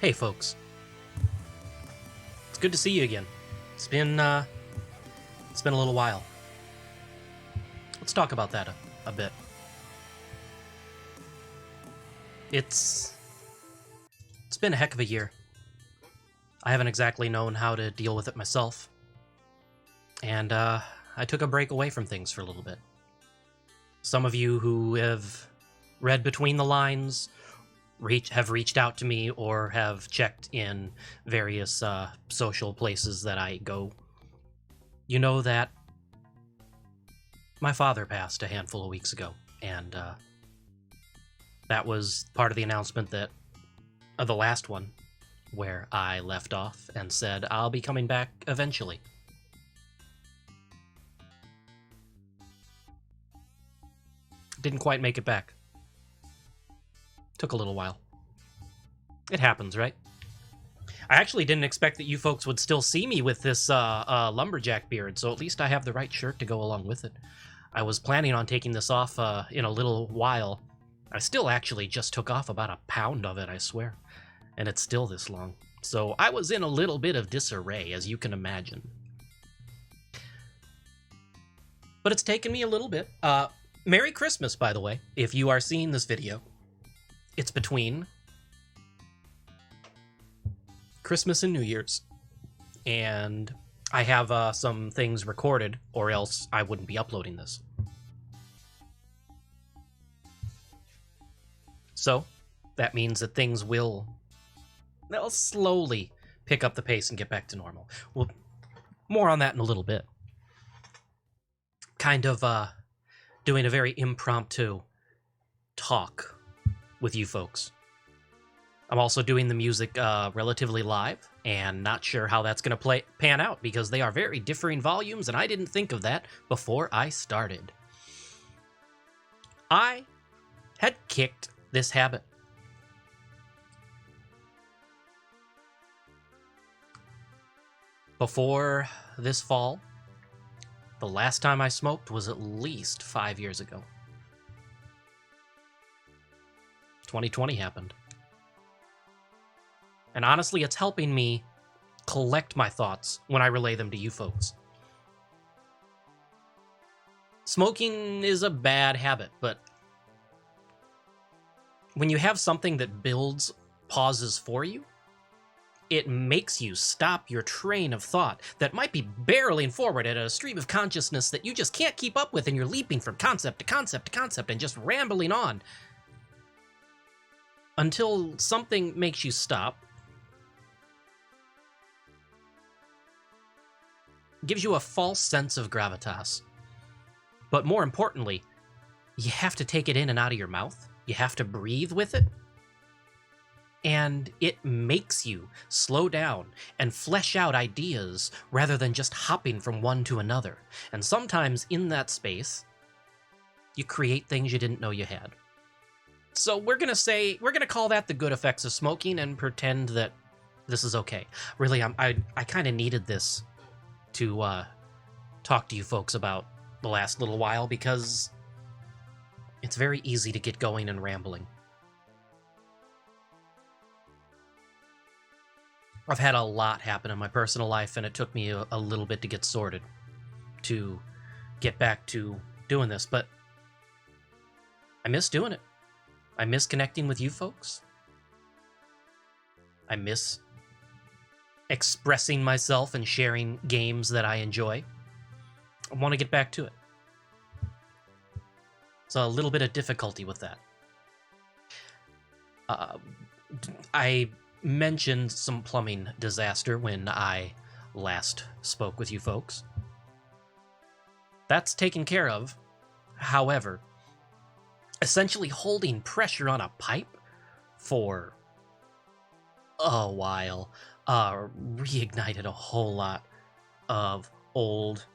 Hey folks, it's good to see you again. It's been a little while. Let's talk about that a bit. It's been a heck of a year. I haven't exactly known how to deal with it myself. And I took a break away from things for a little bit. Some of you who have read between the lines have reached out to me or have checked in various social places that I go. You know that my father passed a handful of weeks ago, and that was part of the announcement of the last one, where I left off and said I'll be coming back eventually. Didn't quite make it back. Took a little while. It happens, right? I actually didn't expect that you folks would still see me with this lumberjack beard, so at least I have the right shirt to go along with it. I was planning on taking this off in a little while. I still actually just took off about a pound of it, I swear. And it's still this long. So I was in a little bit of disarray, as you can imagine. But it's taken me a little bit. Merry Christmas, by the way, if you are seeing this video. It's between Christmas and New Year's. And I have some things recorded, or else I wouldn't be uploading this. So, that means that things they'll slowly pick up the pace and get back to normal. Well, more on that in a little bit. Kind of doing a very impromptu talk with you folks. I'm also doing the music relatively live, and not sure how that's going to pan out, because they are very differing volumes, and I didn't think of that before I started. I had kicked this habit. Before this fall, the last time I smoked was at least 5 years ago. 2020 happened. And honestly, it's helping me collect my thoughts when I relay them to you folks. Smoking is a bad habit, but when you have something that builds pauses for you, it makes you stop your train of thought that might be barreling forward at a stream of consciousness that you just can't keep up with, and you're leaping from concept to concept to concept and just rambling on until something makes you stop, gives you a false sense of gravitas. But more importantly, you have to take it in and out of your mouth. You have to breathe with it. And it makes you slow down and flesh out ideas rather than just hopping from one to another. And sometimes in that space, you create things you didn't know you had. So we're going to call that the good effects of smoking and pretend that this is okay. Really, I kind of needed this to talk to you folks about the last little while, because it's very easy to get going and rambling. I've had a lot happen in my personal life, and it took me a little bit to get sorted, to get back to doing this, but I miss doing it. I miss connecting with you folks. I miss expressing myself and sharing games that I enjoy. I want to get back to it. So a little bit of difficulty with that. I mentioned some plumbing disaster when I last spoke with you folks. That's taken care of. However, essentially holding pressure on a pipe for a while reignited a whole lot of old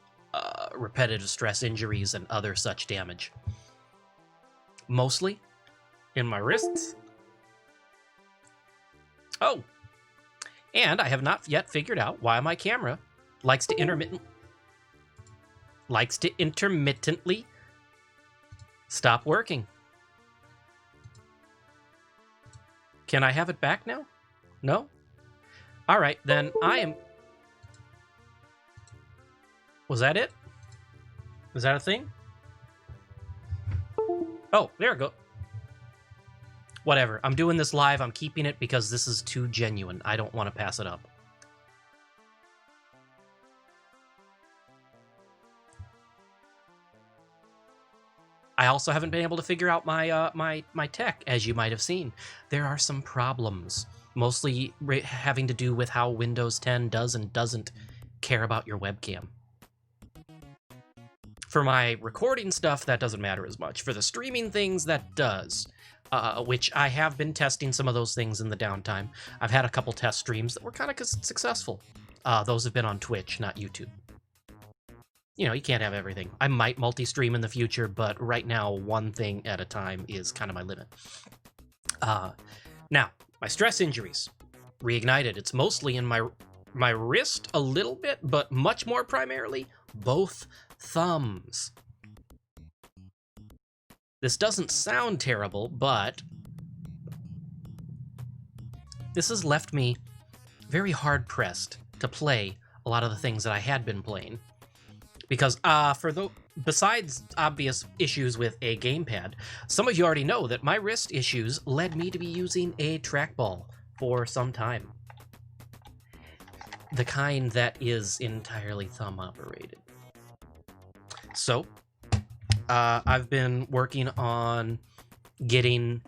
repetitive stress injuries and other such damage. Mostly in my wrists. Oh, and I have not yet figured out why my camera likes to intermittently stop working. Can I have it back now? No? All right, then I am... Was that it? Was that a thing? Oh, there we go. Whatever. I'm doing this live. I'm keeping it because this is too genuine. I don't want to pass it up. I also haven't been able to figure out my my tech, as you might have seen. There are some problems, mostly having to do with how Windows 10 does and doesn't care about your webcam. For my recording stuff, that doesn't matter as much. For the streaming things, that does. Which I have been testing some of those things in the downtime. I've had a couple test streams that were kind of successful. Those have been on Twitch, not YouTube. You know, you can't have everything. I might multi-stream in the future, but right now, one thing at a time is kind of my limit. Now, my stress injuries. Reignited. It's mostly in my wrist a little bit, but much more primarily, both thumbs. This doesn't sound terrible, but this has left me very hard-pressed to play a lot of the things that I had been playing. Because besides obvious issues with a gamepad, some of you already know that my wrist issues led me to be using a trackball for some time. The kind that is entirely thumb-operated. So, I've been working on getting...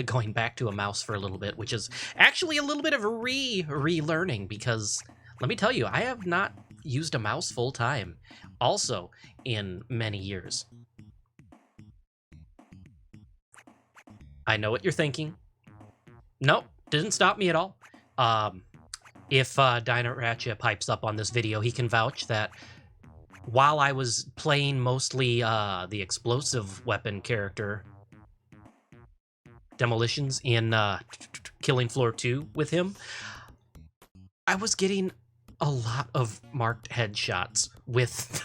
going back to a mouse for a little bit, which is actually a little bit of a relearning, because let me tell you, I have not used a mouse full time also in many years. I know what you're thinking. Nope, didn't stop me at all. If Dino Ratchet pipes up on this video, he can vouch that while I was playing mostly the explosive weapon character Demolitions in Killing Floor 2 with him, I was getting a lot of marked headshots with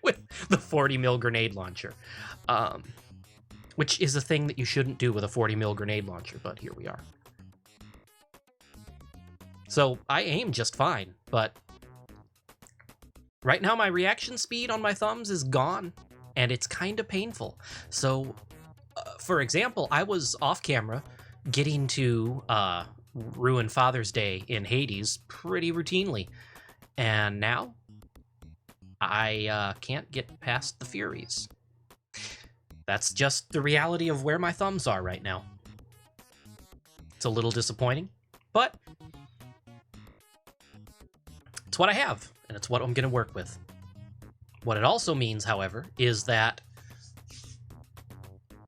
with the 40mm grenade launcher, which is a thing that you shouldn't do with a 40mm grenade launcher, but here we are. So I aim just fine, but right now my reaction speed on my thumbs is gone, and it's kind of painful. So, for example, I was off camera getting to ruin Father's Day in Hades pretty routinely, and now I can't get past the Furies. That's just the reality of where my thumbs are right now. It's a little disappointing, but it's what I have, and it's what I'm going to work with. What it also means, however, is that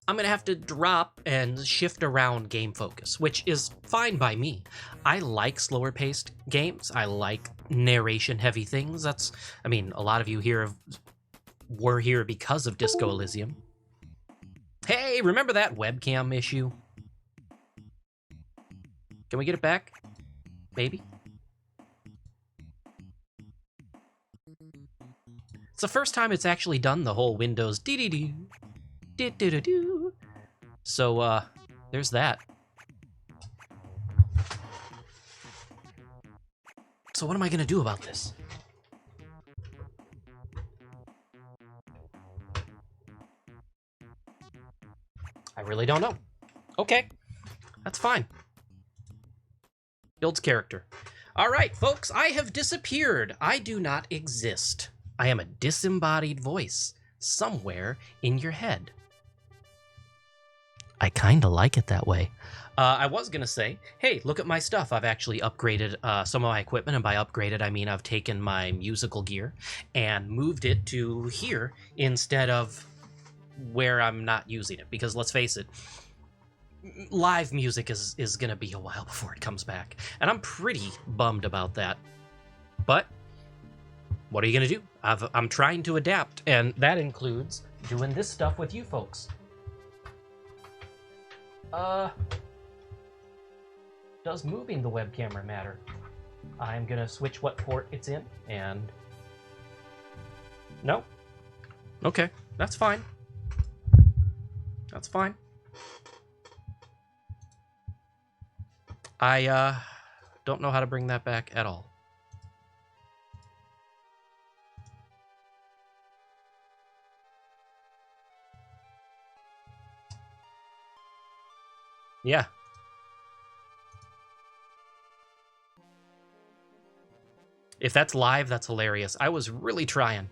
I'm going to have to drop and shift around game focus, which is fine by me. I like slower-paced games. I like narration-heavy things. I mean, a lot of you here were here because of Disco Elysium. Hey, remember that webcam issue? Can we get it back? Maybe? It's the first time it's actually done the whole Windows dee-dee-doo. Do-do-do-do. So, there's that. So what am I gonna do about this? I really don't know. Okay, that's fine. Builds character. All right, folks, I have disappeared. I do not exist. I am a disembodied voice somewhere in your head. I kind of like it that way. I was going to say, hey, look at my stuff. I've actually upgraded some of my equipment, and by upgraded, I mean I've taken my musical gear and moved it to here instead of where I'm not using it. Because let's face it, live music is going to be a while before it comes back. And I'm pretty bummed about that. But what are you going to do? I'm trying to adapt, and that includes doing this stuff with you folks. Does moving the web camera matter? I'm gonna switch what port it's in, and... No? Okay, that's fine. That's fine. I don't know how to bring that back at all. Yeah. If that's live, that's hilarious. I was really trying.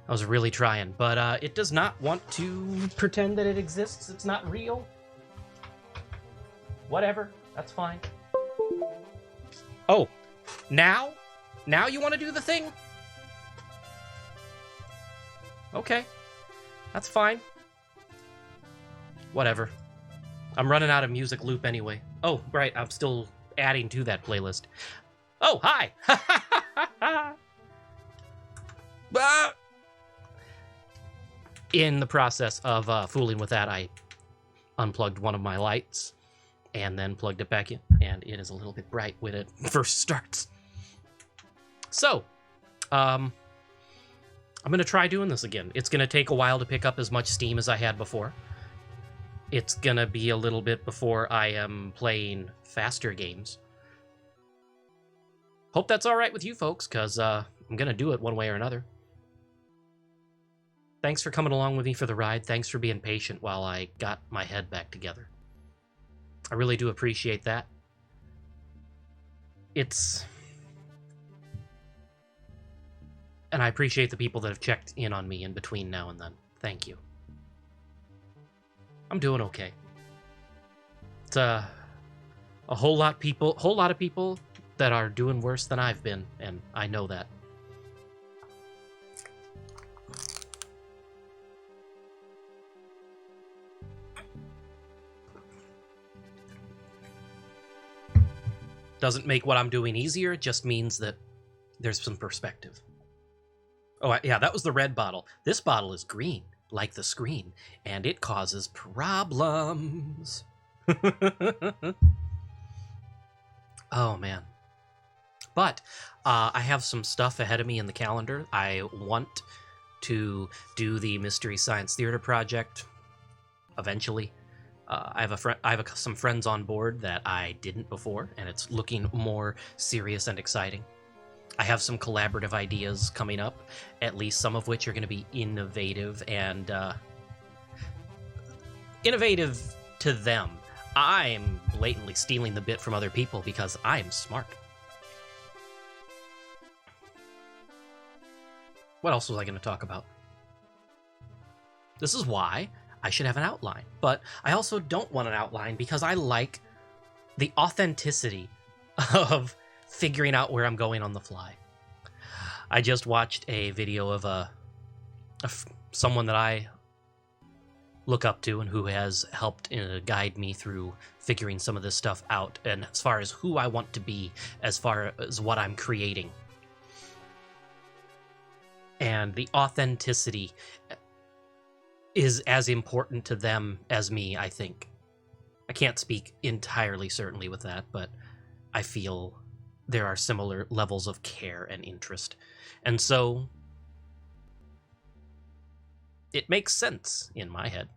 But it does not want to pretend that it exists. It's not real. Whatever. That's fine. Oh, now? Now you want to do the thing? Okay. That's fine. Whatever. I'm running out of music loop anyway. Oh, right. I'm still adding to that playlist. Oh, hi! In the process of fooling with that, I unplugged one of my lights and then plugged it back in, and it is a little bit bright when it first starts. So, I'm going to try doing this again. It's going to take a while to pick up as much steam as I had before. It's going to be a little bit before I am playing faster games. Hope that's all right with you folks, because I'm going to do it one way or another. Thanks for coming along with me for the ride. Thanks for being patient while I got my head back together. I really do appreciate that. And I appreciate the people that have checked in on me in between now and then. Thank you. I'm doing okay. It's a whole lot of people that are doing worse than I've been, and I know that. Doesn't make what I'm doing easier, it just means that there's some perspective. Oh, yeah, that was the red bottle. This bottle is green, like the screen, and it causes problems. Oh, man. But I have some stuff ahead of me in the calendar. I want to do the Mystery Science Theater project eventually. I have some friends on board that I didn't before, and it's looking more serious and exciting. I have some collaborative ideas coming up, at least some of which are going to be innovative and innovative to them. I'm blatantly stealing the bit from other people because I'm smart. What else was I going to talk about? This is why I should have an outline, but I also don't want an outline because I like the authenticity of figuring out where I'm going on the fly. I just watched a video of someone that I look up to and who has helped guide me through figuring some of this stuff out, and as far as who I want to be, as far as what I'm creating. And the authenticity is as important to them as me, I think. I can't speak entirely certainly with that, but I feel there are similar levels of care and interest. And so it makes sense in my head.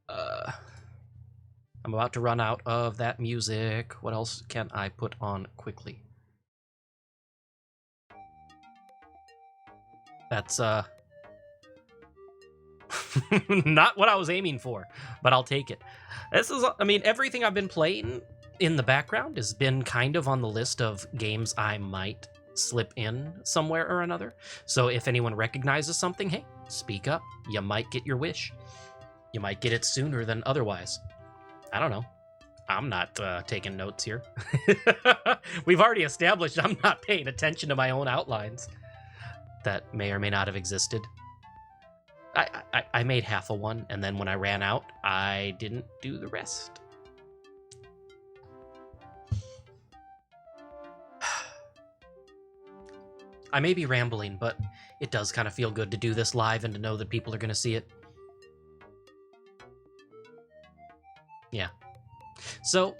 I'm about to run out of that music. What else can I put on quickly? That's not what I was aiming for, but I'll take it. This is, I mean, everything I've been playing in the background has been kind of on the list of games I might slip in somewhere or another. So if anyone recognizes something, hey, speak up. You might get your wish. You might get it sooner than otherwise. I don't know. I'm not taking notes here. We've already established I'm not paying attention to my own outlines that may or may not have existed. I made half a one, and then when I ran out, I didn't do the rest. I may be rambling, but it does kind of feel good to do this live and to know that people are going to see it. Yeah. So,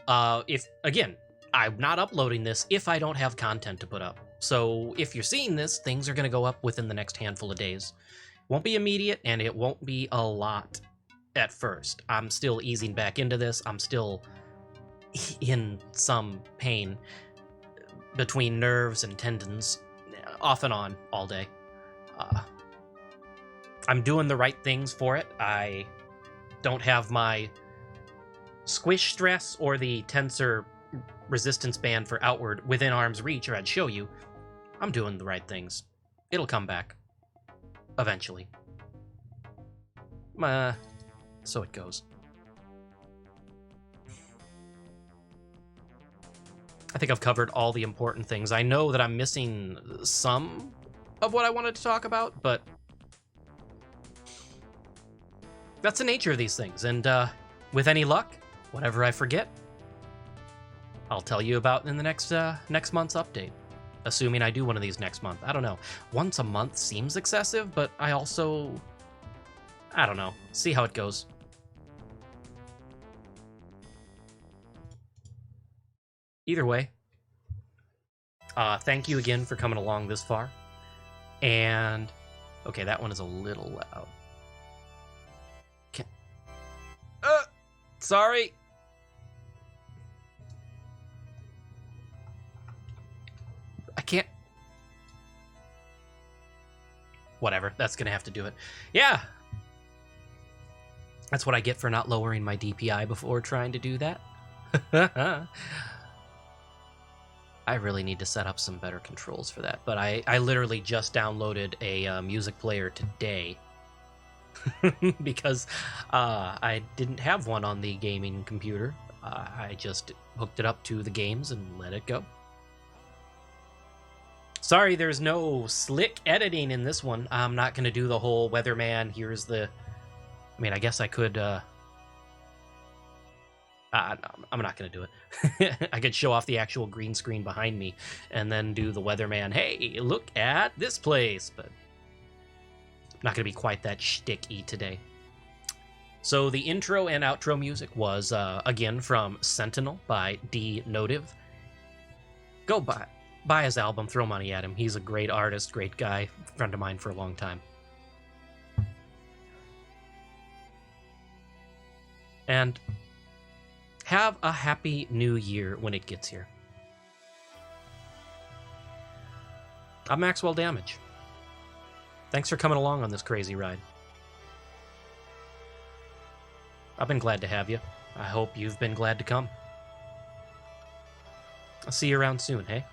if, again, I'm not uploading this if I don't have content to put up. So, if you're seeing this, things are going to go up within the next handful of days. Won't be immediate, and it won't be a lot at first. I'm still easing back into this. I'm still in some pain between nerves and tendons, off and on all day. I'm doing the right things for it. I don't have my squish stress or the tensor resistance band for outward within arm's reach, or I'd show you. I'm doing the right things. It'll come back. Eventually. So it goes. I think I've covered all the important things. I know that I'm missing some of what I wanted to talk about, but that's the nature of these things. And with any luck, whatever I forget, I'll tell you about in the next month's update. Assuming I do one of these next month. I don't know. Once a month seems excessive, but I don't know. See how it goes. Either way, thank you again for coming along this far. And, okay, that one is a little loud. Sorry. I can't. Whatever, that's gonna have to do it. Yeah. That's what I get for not lowering my DPI before trying to do that. I really need to set up some better controls for that, but I literally just downloaded a music player today because I didn't have one on the gaming computer. I just hooked it up to the games and let it go. Sorry, there's no slick editing in this one. I'm not going to do the whole weatherman. Here's the... I mean, I guess I could... No, I'm not going to do it. I could show off the actual green screen behind me and then do the weatherman. Hey, look at this place. But I'm not going to be quite that shticky today. So the intro and outro music was, again, from Sentinel by D. Notive. Go buy his album, throw money at him. He's a great artist, great guy, friend of mine for a long time. And have a happy new year when it gets here. I'm Maxwell Damage. Thanks for coming along on this crazy ride. I've been glad to have you. I hope you've been glad to come. I'll see you around soon, hey?